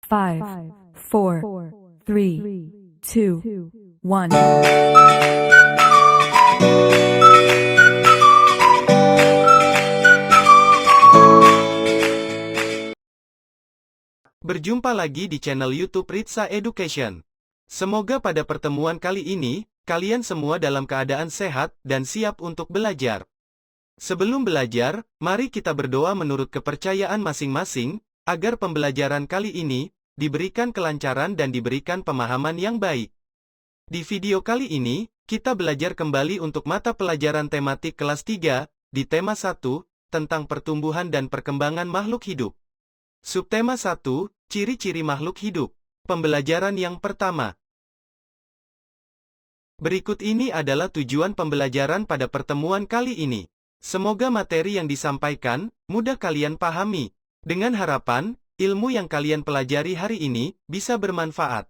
5, 4, 3, 2, 1. Berjumpa lagi di channel YouTube Ritsa Education. Semoga pada pertemuan kali ini, kalian semua dalam keadaan sehat dan siap untuk belajar. Sebelum belajar, mari kita berdoa menurut kepercayaan masing-masing, agar pembelajaran kali ini diberikan kelancaran dan diberikan pemahaman yang baik. Di video kali ini, kita belajar kembali untuk mata pelajaran tematik kelas 3, di tema 1, tentang pertumbuhan dan perkembangan makhluk hidup. Subtema 1, ciri-ciri makhluk hidup. Pembelajaran yang pertama. Berikut ini adalah tujuan pembelajaran pada pertemuan kali ini. Semoga materi yang disampaikan mudah kalian pahami. Dengan harapan, ilmu yang kalian pelajari hari ini bisa bermanfaat.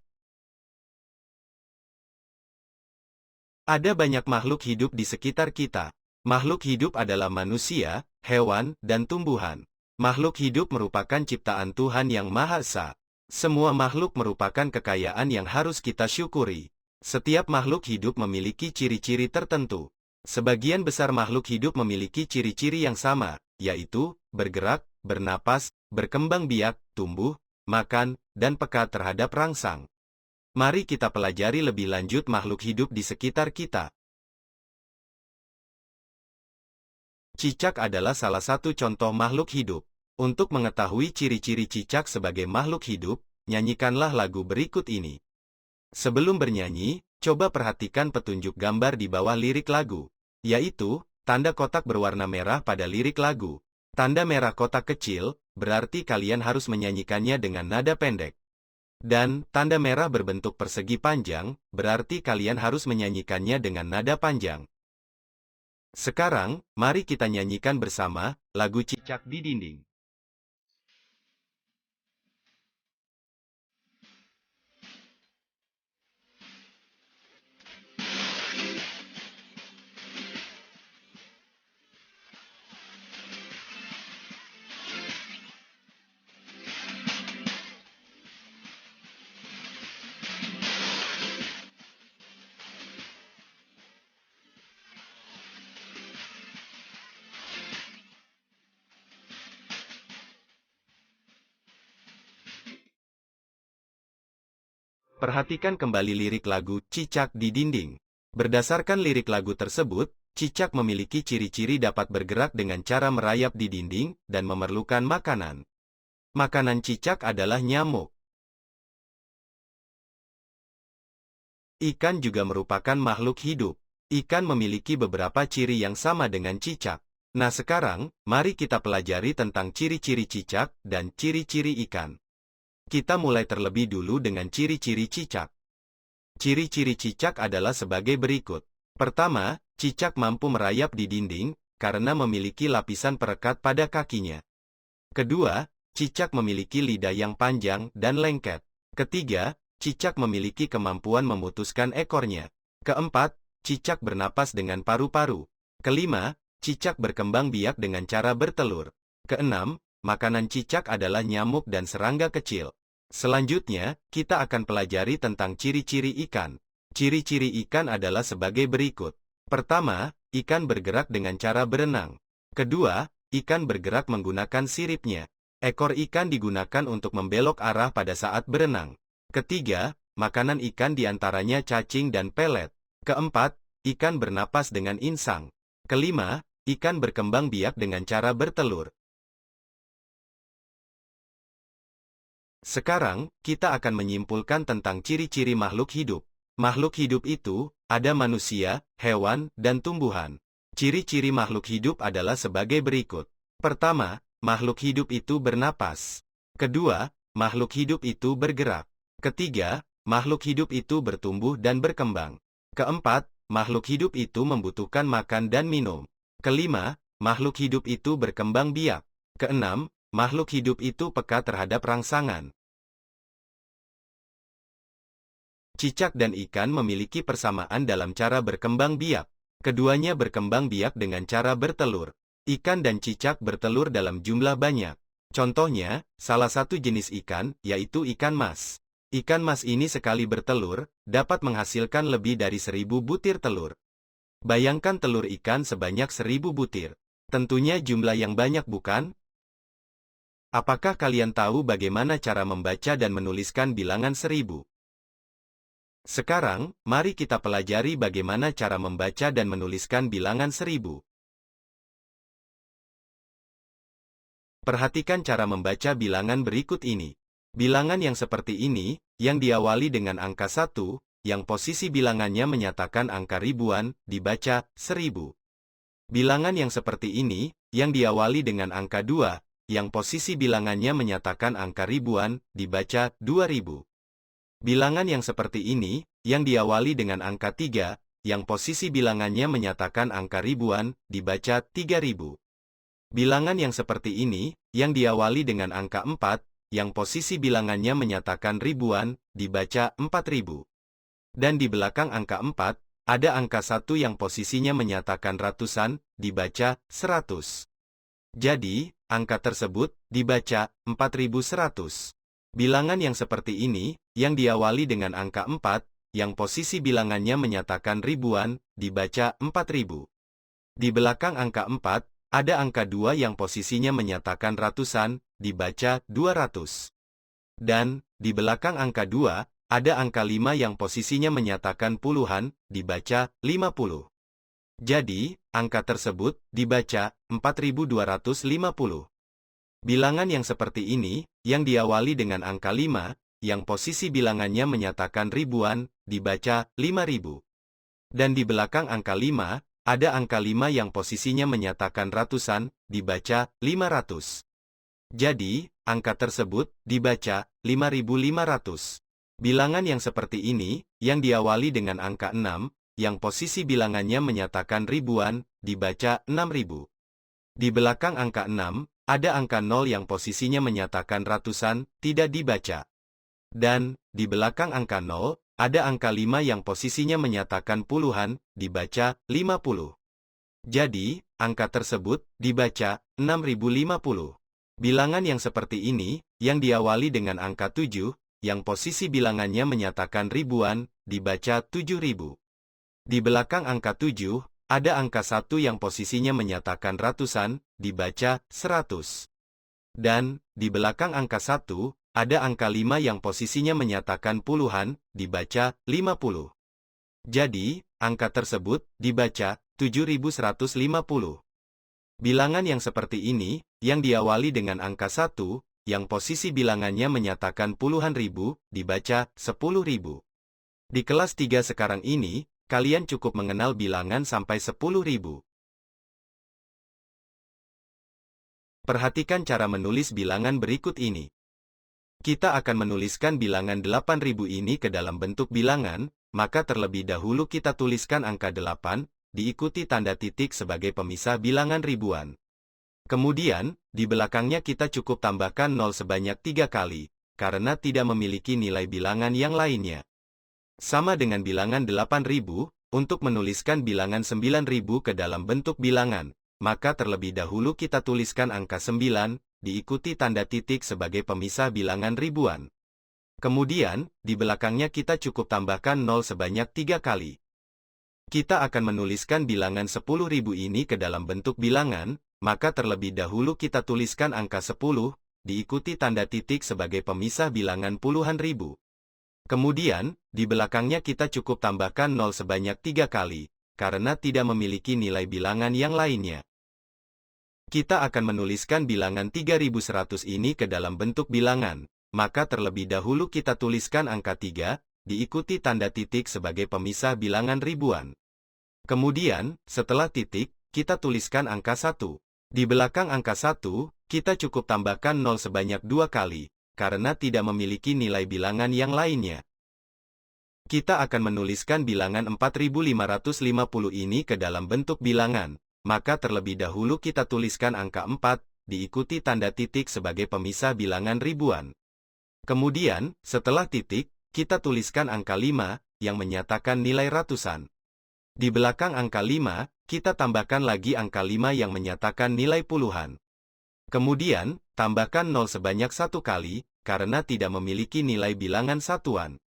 Ada banyak makhluk hidup di sekitar kita. Makhluk hidup adalah manusia, hewan, dan tumbuhan. Makhluk hidup merupakan ciptaan Tuhan yang Maha Esa. Semua makhluk merupakan kekayaan yang harus kita syukuri. Setiap makhluk hidup memiliki ciri-ciri tertentu. Sebagian besar makhluk hidup memiliki ciri-ciri yang sama, yaitu bergerak, bernapas, berkembang biak, tumbuh, makan, dan peka terhadap rangsang. Mari kita pelajari lebih lanjut makhluk hidup di sekitar kita. Cicak adalah salah satu contoh makhluk hidup. Untuk mengetahui ciri-ciri cicak sebagai makhluk hidup, nyanyikanlah lagu berikut ini. Sebelum bernyanyi, coba perhatikan petunjuk gambar di bawah lirik lagu, yaitu tanda kotak berwarna merah pada lirik lagu. Tanda merah kotak kecil berarti kalian harus menyanyikannya dengan nada pendek. Dan tanda merah berbentuk persegi panjang berarti kalian harus menyanyikannya dengan nada panjang. Sekarang, mari kita nyanyikan bersama lagu Cicak di Dinding. Perhatikan kembali lirik lagu Cicak di Dinding. Berdasarkan lirik lagu tersebut, cicak memiliki ciri-ciri dapat bergerak dengan cara merayap di dinding dan memerlukan makanan. Makanan cicak adalah nyamuk. Ikan juga merupakan makhluk hidup. Ikan memiliki beberapa ciri yang sama dengan cicak. Nah sekarang, mari kita pelajari tentang ciri-ciri cicak dan ciri-ciri ikan. Kita mulai terlebih dulu dengan ciri-ciri cicak. Ciri-ciri cicak adalah sebagai berikut. Pertama, cicak mampu merayap di dinding, karena memiliki lapisan perekat pada kakinya. Kedua, cicak memiliki lidah yang panjang dan lengket. Ketiga, cicak memiliki kemampuan memutuskan ekornya. Keempat, cicak bernapas dengan paru-paru. Kelima, cicak berkembang biak dengan cara bertelur. Keenam, makanan cicak adalah nyamuk dan serangga kecil. Selanjutnya, kita akan pelajari tentang ciri-ciri ikan. Ciri-ciri ikan adalah sebagai berikut. Pertama, ikan bergerak dengan cara berenang. Kedua, ikan bergerak menggunakan siripnya. Ekor ikan digunakan untuk membelok arah pada saat berenang. Ketiga, makanan ikan diantaranya cacing dan pelet. Keempat, ikan bernapas dengan insang. Kelima, ikan berkembang biak dengan cara bertelur. Sekarang, kita akan menyimpulkan tentang ciri-ciri makhluk hidup. Makhluk hidup itu, ada manusia, hewan, dan tumbuhan. Ciri-ciri makhluk hidup adalah sebagai berikut. Pertama, makhluk hidup itu bernapas. Kedua, makhluk hidup itu bergerak. Ketiga, makhluk hidup itu bertumbuh dan berkembang. Keempat, makhluk hidup itu membutuhkan makan dan minum. Kelima, makhluk hidup itu berkembang biak. Keenam, makhluk hidup itu peka terhadap rangsangan. Cicak dan ikan memiliki persamaan dalam cara berkembang biak. Keduanya berkembang biak dengan cara bertelur. Ikan dan cicak bertelur dalam jumlah banyak. Contohnya, salah satu jenis ikan, yaitu ikan mas. Ikan mas ini sekali bertelur, dapat menghasilkan lebih dari 1000 butir telur. Bayangkan telur ikan sebanyak 1000 butir. Tentunya jumlah yang banyak bukan? Apakah kalian tahu bagaimana cara membaca dan menuliskan bilangan 1000? Sekarang, mari kita pelajari bagaimana cara membaca dan menuliskan bilangan 1000. Perhatikan cara membaca bilangan berikut ini. Bilangan yang seperti ini, yang diawali dengan angka 1, yang posisi bilangannya menyatakan angka ribuan, dibaca 1000. Bilangan yang seperti ini, yang diawali dengan angka 2, yang posisi bilangannya menyatakan angka ribuan, dibaca 2000. Bilangan yang seperti ini, yang diawali dengan angka 3, yang posisi bilangannya menyatakan angka ribuan, dibaca 3000. Bilangan yang seperti ini, yang diawali dengan angka 4, yang posisi bilangannya menyatakan ribuan, dibaca 4000. Dan di belakang angka 4, ada angka 1 yang posisinya menyatakan ratusan, dibaca 100. Jadi, angka tersebut dibaca 4100. Bilangan yang seperti ini, yang diawali dengan angka 4, yang posisi bilangannya menyatakan ribuan, dibaca 4000. Di belakang angka 4, ada angka 2 yang posisinya menyatakan ratusan, dibaca 200. Dan, di belakang angka 2, ada angka 5 yang posisinya menyatakan puluhan, dibaca 50. Jadi, angka tersebut dibaca 4250. Bilangan yang seperti ini, yang diawali dengan angka 5, yang posisi bilangannya menyatakan ribuan, dibaca 5000. Dan di belakang angka 5, ada angka 5 yang posisinya menyatakan ratusan, dibaca 500. Jadi, angka tersebut dibaca 5500. Bilangan yang seperti ini, yang diawali dengan angka 6, yang posisi bilangannya menyatakan ribuan, dibaca 6000. Di belakang angka 6, ada angka 0 yang posisinya menyatakan ratusan, tidak dibaca. Dan, di belakang angka 0, ada angka 5 yang posisinya menyatakan puluhan, dibaca 50. Jadi, angka tersebut dibaca 6050. Bilangan yang seperti ini, yang diawali dengan angka 7, yang posisi bilangannya menyatakan ribuan, dibaca 7000. Di belakang angka 7, ada angka 1 yang posisinya menyatakan ratusan, dibaca 100. Dan, di belakang angka 1, ada angka 5 yang posisinya menyatakan puluhan, dibaca 50. Jadi, angka tersebut dibaca 7150. Bilangan yang seperti ini, yang diawali dengan angka 1, yang posisi bilangannya menyatakan puluhan ribu, dibaca 10.000. Di kelas 3 sekarang ini, kalian cukup mengenal bilangan sampai 10.000. Perhatikan cara menulis bilangan berikut ini. Kita akan menuliskan bilangan 8000 ini ke dalam bentuk bilangan, maka terlebih dahulu kita tuliskan angka 8, diikuti tanda titik sebagai pemisah bilangan ribuan. Kemudian, di belakangnya kita cukup tambahkan 0 sebanyak 3 kali, karena tidak memiliki nilai bilangan yang lainnya. Sama dengan bilangan 8000, untuk menuliskan bilangan 9000 ke dalam bentuk bilangan, maka terlebih dahulu kita tuliskan angka 9, diikuti tanda titik sebagai pemisah bilangan ribuan. Kemudian, di belakangnya kita cukup tambahkan 0 sebanyak 3 kali. Kita akan menuliskan bilangan 10.000 ini ke dalam bentuk bilangan, maka terlebih dahulu kita tuliskan angka 10, diikuti tanda titik sebagai pemisah bilangan puluhan ribu. Kemudian, di belakangnya kita cukup tambahkan 0 sebanyak 3 kali, karena tidak memiliki nilai bilangan yang lainnya. Kita akan menuliskan bilangan 3100 ini ke dalam bentuk bilangan, maka terlebih dahulu kita tuliskan angka 3, diikuti tanda titik sebagai pemisah bilangan ribuan. Kemudian, setelah titik, kita tuliskan angka 1. Di belakang angka 1, kita cukup tambahkan 0 sebanyak 2 kali, karena tidak memiliki nilai bilangan yang lainnya. Kita akan menuliskan bilangan 4550 ini ke dalam bentuk bilangan, maka terlebih dahulu kita tuliskan angka 4, diikuti tanda titik sebagai pemisah bilangan ribuan. Kemudian, setelah titik, kita tuliskan angka 5, yang menyatakan nilai ratusan. Di belakang angka 5, kita tambahkan lagi angka 5 yang menyatakan nilai puluhan. Kemudian, tambahkan 0 sebanyak 1 kali, karena tidak memiliki nilai bilangan satuan.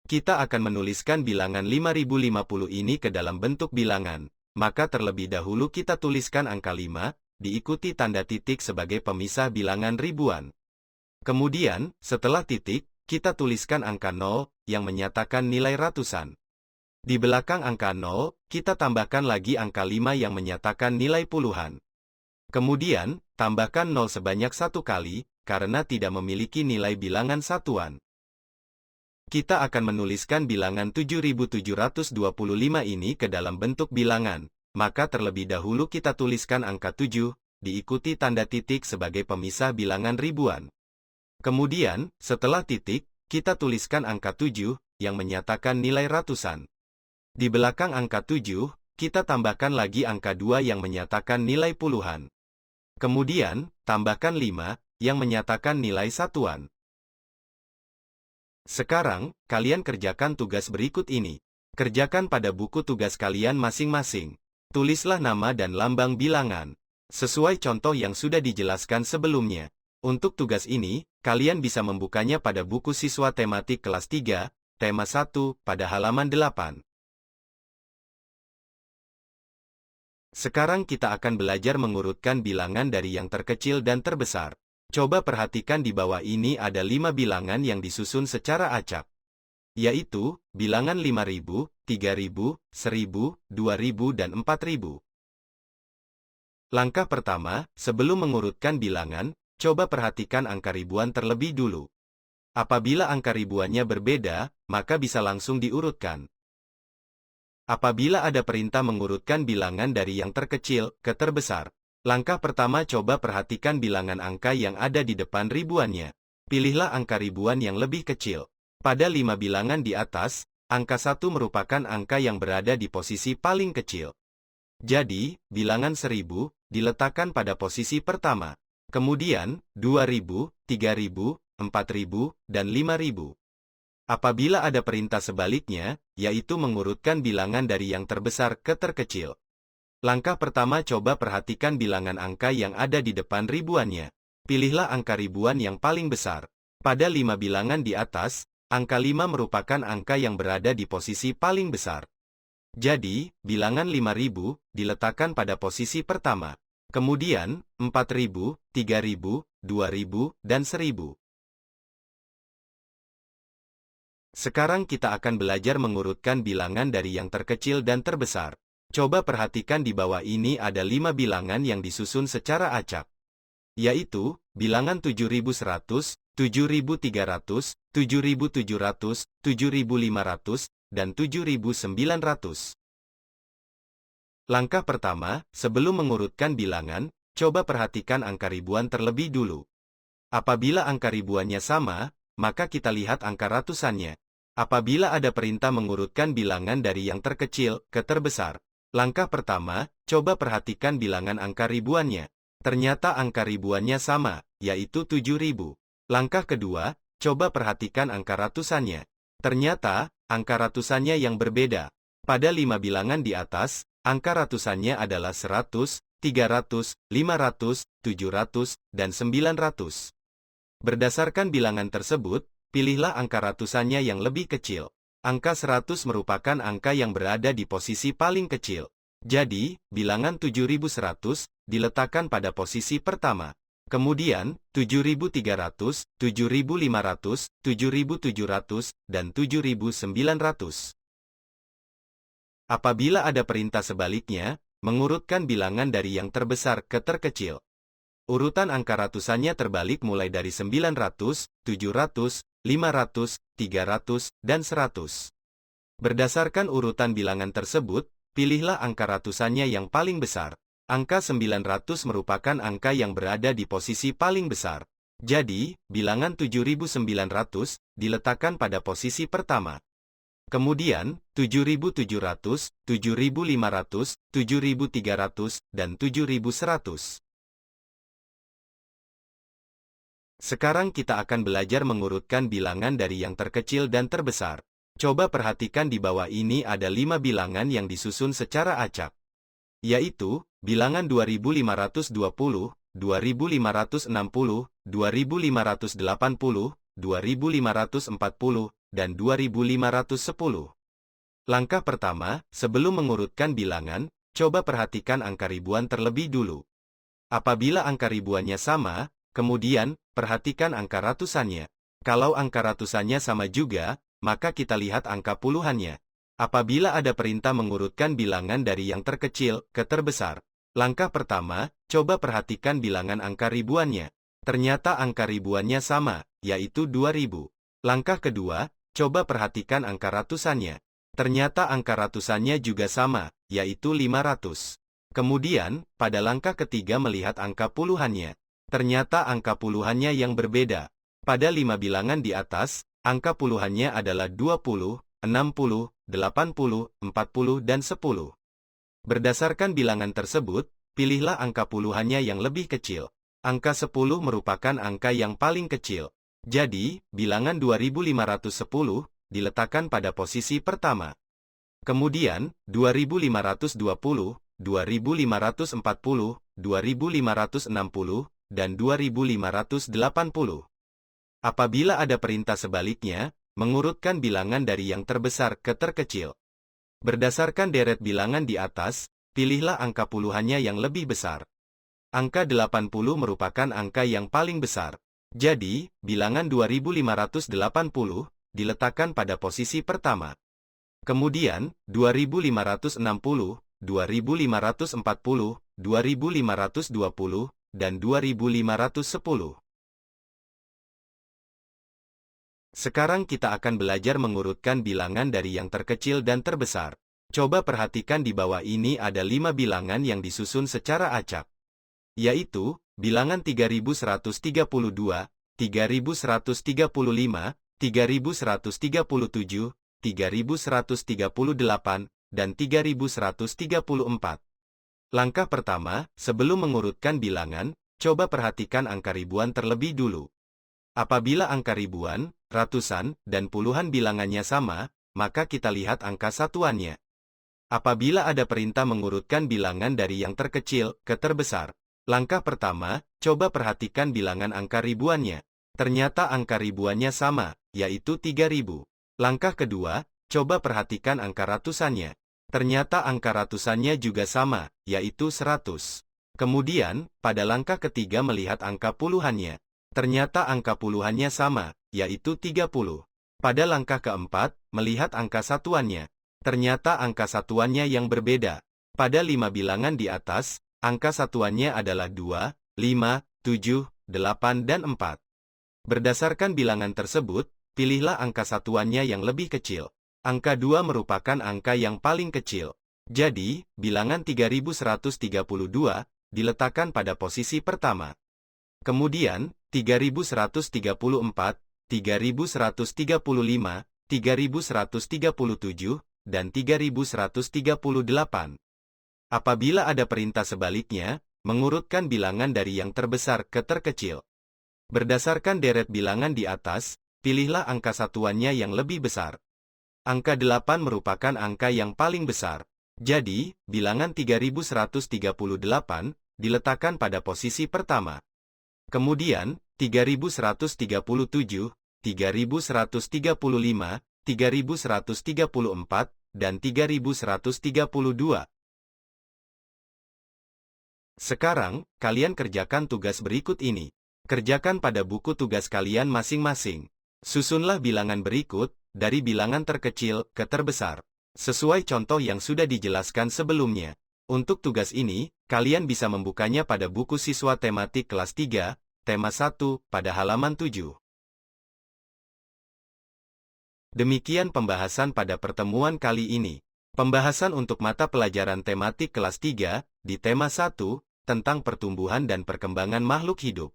Kita akan menuliskan bilangan 5050 ini ke dalam bentuk bilangan, maka terlebih dahulu kita tuliskan angka 5, diikuti tanda titik sebagai pemisah bilangan ribuan. Kemudian, setelah titik, kita tuliskan angka 0, yang menyatakan nilai ratusan. Di belakang angka 0, kita tambahkan lagi angka 5 yang menyatakan nilai puluhan. Kemudian, tambahkan 0 sebanyak 1 kali, karena tidak memiliki nilai bilangan satuan. Kita akan menuliskan bilangan 7725 ini ke dalam bentuk bilangan, maka terlebih dahulu kita tuliskan angka 7, diikuti tanda titik sebagai pemisah bilangan ribuan. Kemudian, setelah titik, kita tuliskan angka 7, yang menyatakan nilai ratusan. Di belakang angka 7, kita tambahkan lagi angka 2 yang menyatakan nilai puluhan. Kemudian, tambahkan 5, yang menyatakan nilai satuan. Sekarang, kalian kerjakan tugas berikut ini. Kerjakan pada buku tugas kalian masing-masing. Tulislah nama dan lambang bilangan, sesuai contoh yang sudah dijelaskan sebelumnya. Untuk tugas ini, kalian bisa membukanya pada buku siswa tematik kelas 3, tema 1, pada halaman 8. Sekarang kita akan belajar mengurutkan bilangan dari yang terkecil dan terbesar. Coba perhatikan di bawah ini ada 5 bilangan yang disusun secara acak, yaitu bilangan 5000, 3000, 1000, 2000 dan 4000. Langkah pertama, sebelum mengurutkan bilangan, coba perhatikan angka ribuan terlebih dulu. Apabila angka ribuannya berbeda, maka bisa langsung diurutkan. Apabila ada perintah mengurutkan bilangan dari yang terkecil ke terbesar, langkah pertama coba perhatikan bilangan angka yang ada di depan ribuannya. Pilihlah angka ribuan yang lebih kecil. Pada 5 bilangan di atas, angka 1 merupakan angka yang berada di posisi paling kecil. Jadi, bilangan 1000 diletakkan pada posisi pertama. Kemudian, 2000, 3000, 4000, dan 5000. Apabila ada perintah sebaliknya, yaitu mengurutkan bilangan dari yang terbesar ke terkecil. Langkah pertama coba perhatikan bilangan angka yang ada di depan ribuannya. Pilihlah angka ribuan yang paling besar. Pada 5 bilangan di atas, angka 5 merupakan angka yang berada di posisi paling besar. Jadi, bilangan 5000 diletakkan pada posisi pertama. Kemudian, 4000, 3000, 2000, dan 1000. Sekarang kita akan belajar mengurutkan bilangan dari yang terkecil dan terbesar. Coba perhatikan di bawah ini ada 5 bilangan yang disusun secara acak, yaitu bilangan 7100, 7300, 7700, 7500, dan 7900. Langkah pertama, sebelum mengurutkan bilangan, coba perhatikan angka ribuan terlebih dulu. Apabila angka ribuannya sama, maka kita lihat angka ratusannya. Apabila ada perintah mengurutkan bilangan dari yang terkecil ke terbesar, langkah pertama, coba perhatikan bilangan angka ribuannya. Ternyata angka ribuannya sama, yaitu 7000. Langkah kedua, coba perhatikan angka ratusannya. Ternyata, angka ratusannya yang berbeda. Pada 5 bilangan di atas, angka ratusannya adalah 100, 300, 500, 700, dan 900. Berdasarkan bilangan tersebut, pilihlah angka ratusannya yang lebih kecil. Angka 100 merupakan angka yang berada di posisi paling kecil. Jadi, bilangan 7100 diletakkan pada posisi pertama. Kemudian, 7300, 7500, 7700, dan 7900. Apabila ada perintah sebaliknya, mengurutkan bilangan dari yang terbesar ke terkecil. Urutan angka ratusannya terbalik mulai dari 900, 700, 500, 300, dan 100. Berdasarkan urutan bilangan tersebut, pilihlah angka ratusannya yang paling besar. Angka 900 merupakan angka yang berada di posisi paling besar. Jadi, bilangan 7900 diletakkan pada posisi pertama. Kemudian, 7700, 7500, 7300, dan 7100. Sekarang kita akan belajar mengurutkan bilangan dari yang terkecil dan terbesar. Coba perhatikan di bawah ini ada 5 bilangan yang disusun secara acak, yaitu bilangan 2520, 2560, 2580, 2540, dan 2510. Langkah pertama, sebelum mengurutkan bilangan, coba perhatikan angka ribuan terlebih dulu. Apabila angka ribuannya sama, kemudian, perhatikan angka ratusannya. Kalau angka ratusannya sama juga, maka kita lihat angka puluhannya. Apabila ada perintah mengurutkan bilangan dari yang terkecil ke terbesar. Langkah pertama, coba perhatikan bilangan angka ribuannya. Ternyata angka ribuannya sama, yaitu 2000. Langkah kedua, coba perhatikan angka ratusannya. Ternyata angka ratusannya juga sama, yaitu 500. Kemudian, pada langkah ketiga melihat angka puluhannya. Ternyata angka puluhannya yang berbeda. Pada 5 bilangan di atas, angka puluhannya adalah 20, 60, 80, 40, dan 10. Berdasarkan bilangan tersebut, pilihlah angka puluhannya yang lebih kecil. Angka 10 merupakan angka yang paling kecil. Jadi, bilangan 2510 diletakkan pada posisi pertama. Kemudian, 2520, 2540, 2560, dan 2580. Apabila ada perintah sebaliknya, mengurutkan bilangan dari yang terbesar ke terkecil. Berdasarkan deret bilangan di atas, pilihlah angka puluhannya yang lebih besar. Angka 80 merupakan angka yang paling besar. Jadi, bilangan 2580 diletakkan pada posisi pertama. Kemudian, 2560, 2540, 2520, dan 2510. Sekarang kita akan belajar mengurutkan bilangan dari yang terkecil dan terbesar. Coba perhatikan di bawah ini ada 5 bilangan yang disusun secara acak. Yaitu, bilangan 3132, 3135, 3137, 3138, dan 3134. Langkah pertama, sebelum mengurutkan bilangan, coba perhatikan angka ribuan terlebih dulu. Apabila angka ribuan, ratusan, dan puluhan bilangannya sama, maka kita lihat angka satuannya. Apabila ada perintah mengurutkan bilangan dari yang terkecil ke terbesar. Langkah pertama, coba perhatikan bilangan angka ribuannya. Ternyata angka ribuannya sama, yaitu 3000. Langkah kedua, coba perhatikan angka ratusannya. Ternyata angka ratusannya juga sama, yaitu 100. Kemudian, pada langkah ketiga melihat angka puluhannya. Ternyata angka puluhannya sama, yaitu 30. Pada langkah keempat, melihat angka satuannya. Ternyata angka satuannya yang berbeda. Pada 5 bilangan di atas, angka satuannya adalah 2, 5, 7, 8, dan 4. Berdasarkan bilangan tersebut, pilihlah angka satuannya yang lebih kecil. Angka 2 merupakan angka yang paling kecil. Jadi, bilangan 3132 diletakkan pada posisi pertama. Kemudian, 3134, 3135, 3137, dan 3138. Apabila ada perintah sebaliknya, mengurutkan bilangan dari yang terbesar ke terkecil. Berdasarkan deret bilangan di atas, pilihlah angka satuannya yang lebih besar. Angka 8 merupakan angka yang paling besar. Jadi, bilangan 3138 diletakkan pada posisi pertama. Kemudian, 3137, 3135, 3134, dan 3132. Sekarang, kalian kerjakan tugas berikut ini. Kerjakan pada buku tugas kalian masing-masing. Susunlah bilangan berikut, dari bilangan terkecil ke terbesar. Sesuai contoh yang sudah dijelaskan sebelumnya. Untuk tugas ini, kalian bisa membukanya pada buku siswa tematik kelas 3, tema 1, pada halaman 7. Demikian pembahasan pada pertemuan kali ini. Pembahasan untuk mata pelajaran tematik kelas 3, di tema 1, tentang pertumbuhan dan perkembangan makhluk hidup.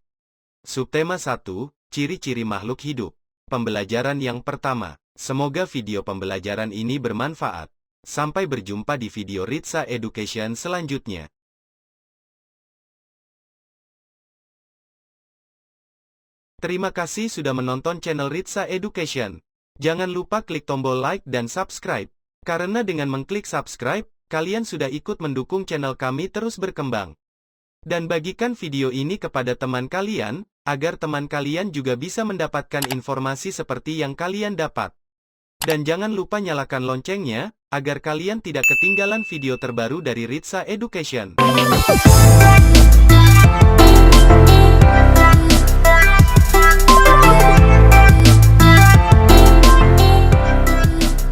Subtema 1, ciri-ciri makhluk hidup. Pembelajaran yang pertama. Semoga video pembelajaran ini bermanfaat. Sampai berjumpa di video Ritsa Education selanjutnya. Terima kasih sudah menonton channel Ritsa Education. Jangan lupa klik tombol like dan subscribe. Karena dengan mengklik subscribe, kalian sudah ikut mendukung channel kami terus berkembang. Dan bagikan video ini kepada teman kalian, agar teman kalian juga bisa mendapatkan informasi seperti yang kalian dapat. Dan jangan lupa nyalakan loncengnya, agar kalian tidak ketinggalan video terbaru dari Ritsa Education.